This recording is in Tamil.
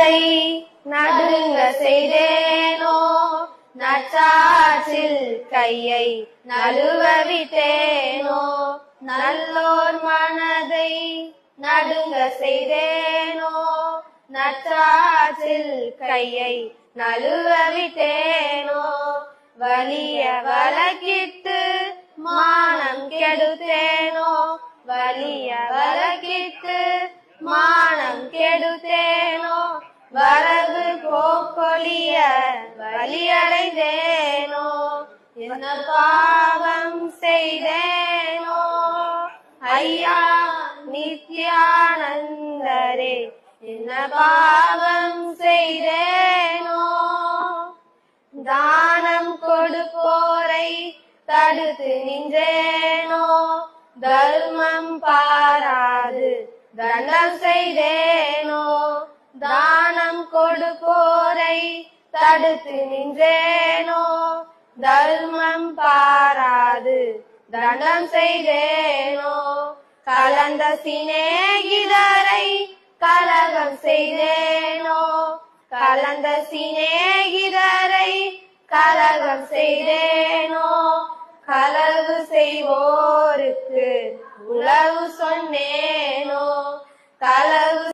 மனதை நடுங்க செய்தேனோ, நற்சாற்றில் கையை நழுவ விட்டேனோ, நல்லோர் மனதை நடுங்க செய்தேனோ, நற்சாற்றில் கையை நழுவ விட்டேனோ, வலிய வழக்கிட்டு மானம் கெடுத்தேனோ, வலிய வழக்கிட்டு மானம் கெடுத்தேனோ, வரவு போக்கொழிய வலியடைந்தேனோ, என்ன பாவம் செய்தேனோ ஐயா நித்யானந்தரே, என்ன பாவம் செய்தேனோ. தானம் கொடுப்போரை தடுத்து நின்றேனோ, தர்மம் பாராது தண்டம் செய்தேனோ, தானம் கொடுப்போரை தடுத்து நின்றேனோ, தர்மம் பாராது தண்டம் செய்தேனோ, கலந்த சிநேகிதரை கலகம் செய்தேனோ, கலந்த சிநேகிதரை கலகம் செய்தேனோ, களவு செய்வோர்